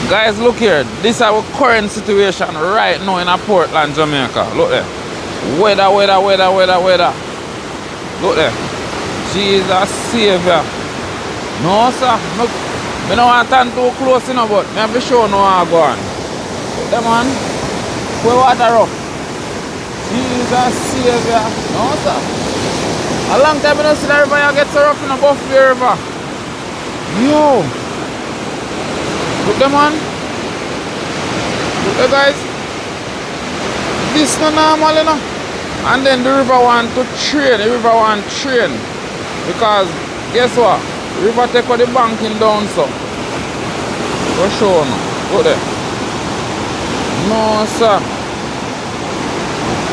Guys, look here. This is our current situation right now in Portland, Jamaica. Look there. Weather. Look there. Jesus Savior. No, sir. Look. I don't want to stand too close, but I have to show no how I go on. Look there, man. Where water up. Jesus Savior. No, sir. A long time I don't see the river get so rough in the Buffalo River. Yo. Look there, man. Look there, guys. This is not normal, you know. And then the river want to train. The river want to train. Because, guess what? The river take out the banking down, so. For sure, no. Look there. No, sir.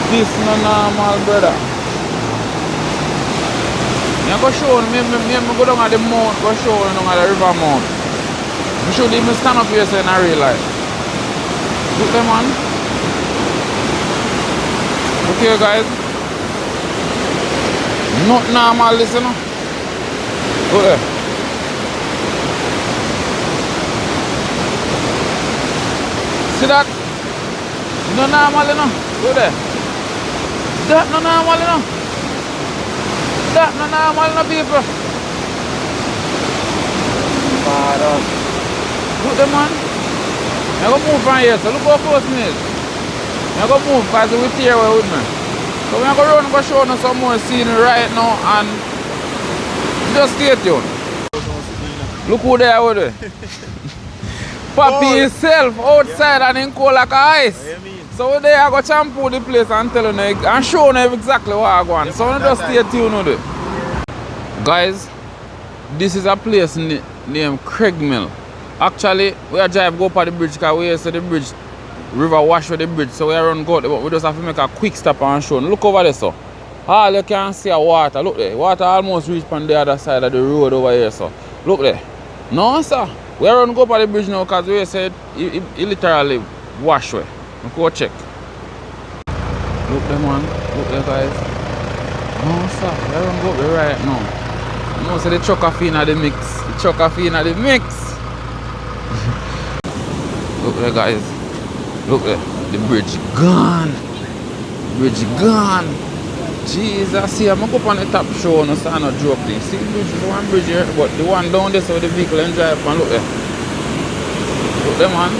This is not normal, brother. I go show you, I go down at the mount, go show you down at the river mount. I should even stand up here so in real life. Look there, man. Look here, guys. Not normal, this, you know. Look there. See that? Not normal, you know. Look there. That not normal, you know. That no normal, no people. Look the man. I go move from here, so look how close me is. I go move because we tear away with me. So we go run and go show you some more scenery right now and just stay tuned. Look who they are with me. Papi himself outside and in cold like ice. So they are going to shampoo the place and tell you and show you exactly what I want. So just stay tuned with it. Guys, this is a place named Craig Mill. Actually, we are drive go up the bridge because we see the bridge, river wash with the bridge. So we are run go, but we just have to make a quick stop and show. Look over there, so. All you can see is water. Look there. Water almost reached on the other side of the road over here, so. Look there. No, sir. We are run go up the bridge now because we said it literally wash way. Go check. Look there, man. Look there, guys. No, sir. We are run go up there right now. No, so the truck coffee in the mix. The truck coffee in the mix. Look there, guys. Look there. The bridge gone. Bridge gone. Jesus, see, I'm going to go up on the top show and I no joke thing. See, the bridge is one bridge here, but the one down there, so the vehicle and drive and look there. Look there, man.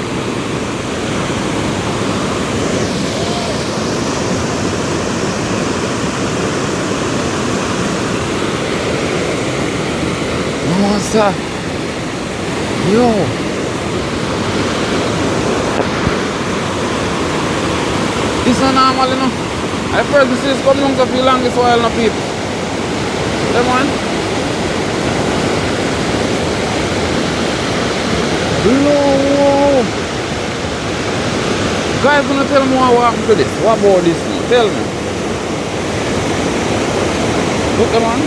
No, sir. Yo. This is not normal, you know. At first, this is coming on to feel long this while, no people. Them one. Yo. Guys, gonna tell me what happened to this. What about this now? Tell me. Look, them on.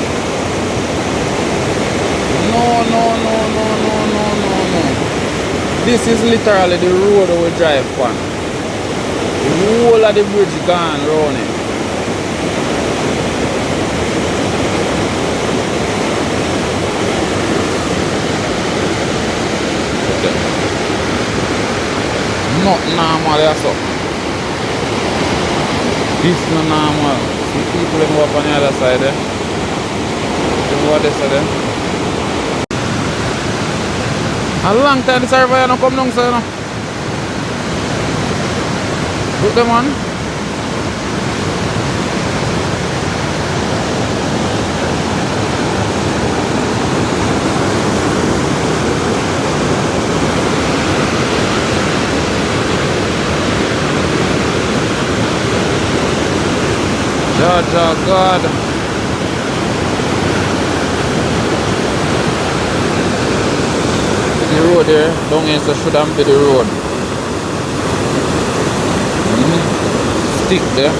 No. This is literally the road we drive on. The whole of the bridge gone round it. Okay. Not normal, that's up. This is not normal. See people them up on the other side there. See what they say there. A long time the surveyor no come down, so you know. Look them on. God. The road there, down here, so shouldn't be the road. Stick there.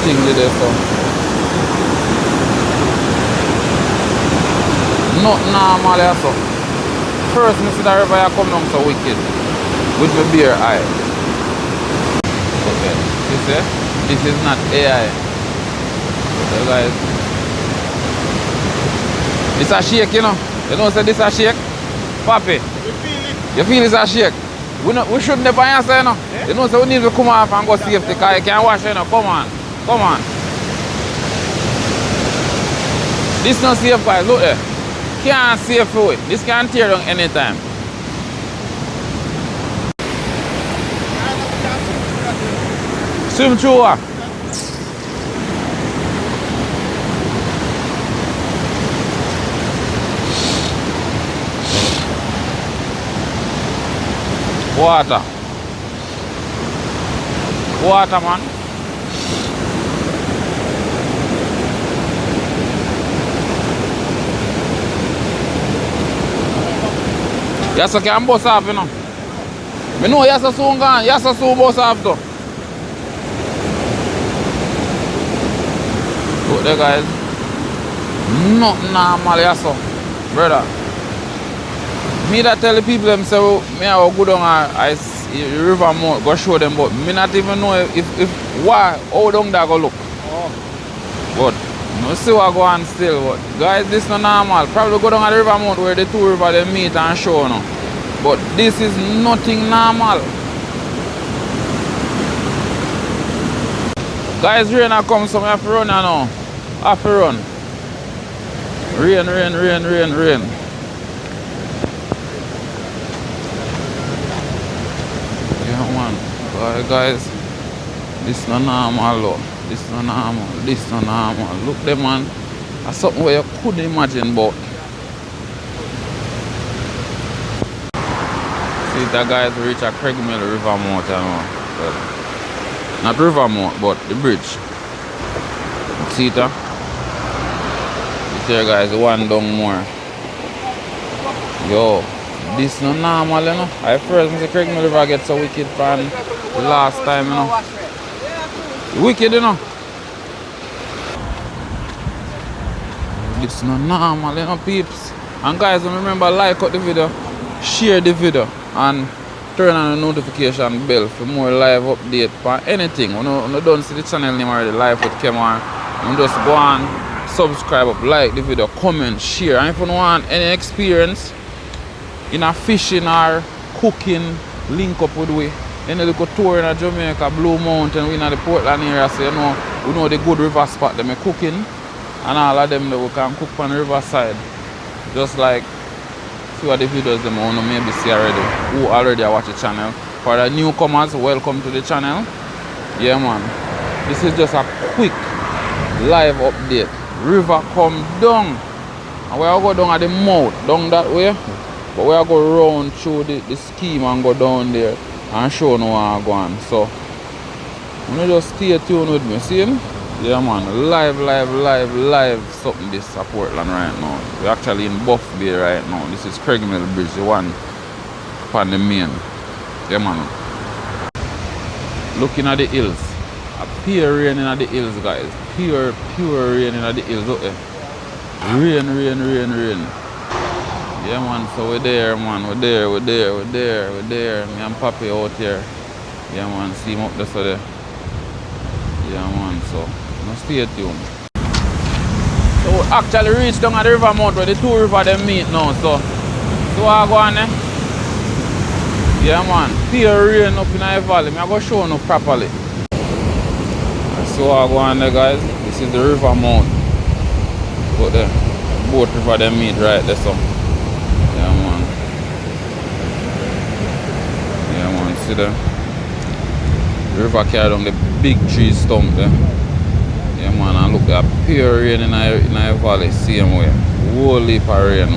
Thing there, so. Not normal, so. First, I see the river I come down so wicked. With my bare eye. Okay, you see? This is not AI. So guys. This a shake, you know. You know say this a shake? Papi. You feel it? You feel it's a shake? We shouldn't have answer, you know. Yeah? You know, so we need to come off and go safety because you can't wash it, you know. Come on. Come on. This not safe, guys. Look there. Can't save for it. This can tear down anytime. Swim through what? Water. Water, man. Yes, I can bust off, you know. I know yes, I soon gone. Yes, I soon bust off, though. Look there, guys. Not normal, yes, sir. Brother. Me that tell the people them say, well, me I will go down I river mouth, go show them, but me not even know if why, how down that go look. Oh. But, you see what go on still, but guys, this is not normal. Probably go down at the river mouth where the two rivers they meet and show now. But this is nothing normal. Guys, rain a come, so I have to run now. I have to run. Rain, rain, rain, rain, rain. Yeah, man. Guys, this is not normal, though. This is not normal. This is not normal. Look there, man. That's something where you couldn't imagine about. See that guys reach a Craig Mill River Mouth, you know. Not River Mouth, but the bridge. See that? Here guys, one down more. Yo, this is not normal, you know. I first Mr. Craig Mill River get so wicked from the last time, you know. Wicked, you know. This is not normal, you know, peeps. And guys, remember, like out the video, share the video, and turn on the notification bell for more live update for anything. You don't see the channel name already, Live with Kemar. You just go on, subscribe up, like the video, comment, share. And if you want any experience in a fishing or cooking, link up with we. Any little tour in Jamaica, Blue Mountain, we in the Portland area, so you know, we know the good river spot them are cooking. And all of them that we can cook on the riverside. Just like few of the videos them you maybe see already, who already watch the channel. For the newcomers, welcome to the channel. Yeah, man. This is just a quick live update. River come down. And we are go down at the mouth, down that way. But we are go round through the scheme and go down there and show you what go on. So you just stay tuned with me, see him? Yeah, man, live something this at Portland right now. We're actually in Buff Bay right now. This is Craig Mill Bridge, the one upon the main. Yeah, man. Looking at the hills. A pure rain in the hills, guys. Pure rain in the hills. Look there. Rain. Yeah, man, so we're there, man. We're there. Me and Papi out here. Yeah, man, see him up there, so there. Yeah, man, so stay tuned. So we actually reached down at the river mouth where the two rivers they meet now. So I go on there. Yeah, man. Pure rain up in the valley. I'm going to show you properly. So I go on there, guys. This is the river mouth. But the both river they meet right there. So yeah, man. Yeah, man. See there. The river carry down the big tree stump there. Yeah, man, and look at pure rain in the valley, same way. Whole leap of rain.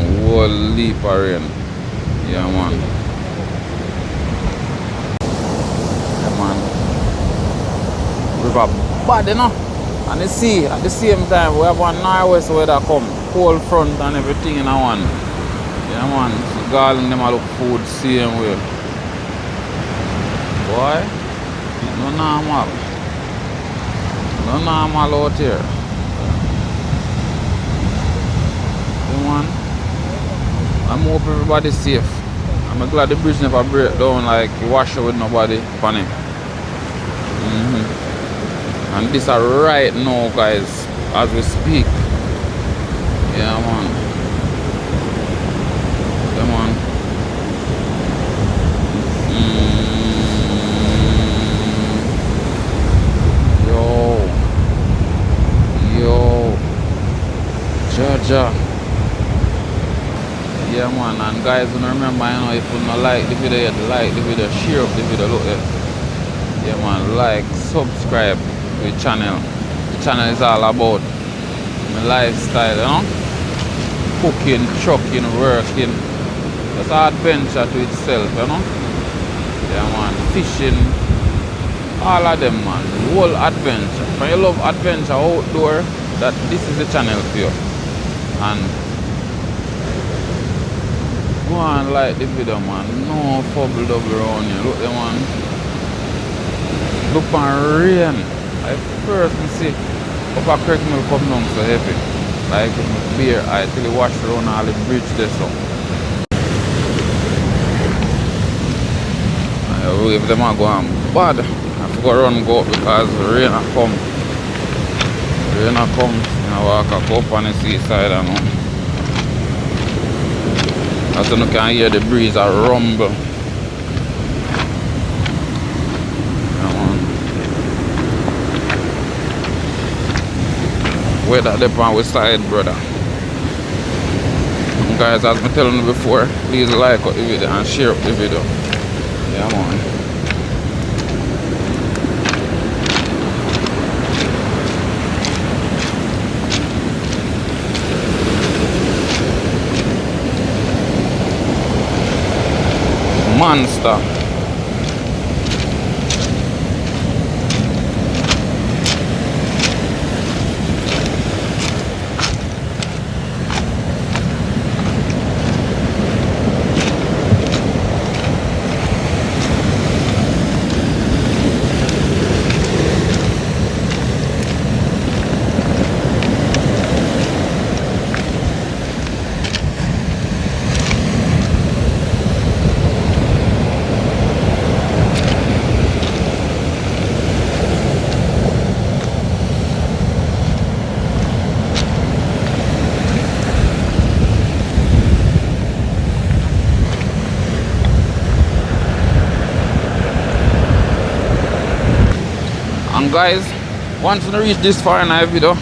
Yeah, man. Yeah, man. River bad, you know. And the sea, at the same time, we have one northwest weather come. Cold front and everything in one. Yeah, man. So garland them a look food, same way. Boy. No normal. No normal out here. Come on. I hope everybody's safe. I'm glad the bridge never break down like wash out with nobody on it. And this are right now, guys, as we speak. Yeah, man. Come on. Ja. Yeah man, and guys, remember, you know, if you don't like the video yet, like the video, share up the video, look at. Yeah man, like, subscribe to the channel. The channel is all about my lifestyle, you know. Cooking, trucking, working. It's an adventure to itself, you know. Yeah man, fishing, all of them man, whole adventure. If you love adventure outdoor, that this is the channel for you. And go and like the video man, no fumble double around you. Look there man, look on rain. I first see up a creek will come down so heavy. Like beer eye till you wash around all the bridge there so. I wave them are going bad. I forgot to run go up because the rain a come. Rain a come, I walk up on the seaside and as you can hear the breeze a rumble. Weather dep on we side, brother. And guys, as I telling you before, please like up the video and share up the video. Yeah man. Monster. And guys, once you reach this far in our video,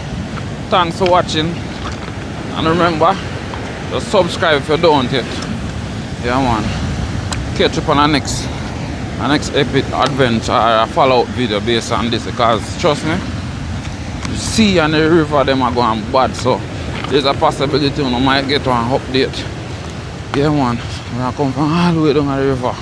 thanks for watching. And remember, just subscribe if you don't yet. Yeah man. Catch up on our next epic adventure or a follow-up video based on this, because trust me, the sea and the river them are going bad, so there's a possibility you might get one update. Yeah man, we're gonna come from all the way down the river.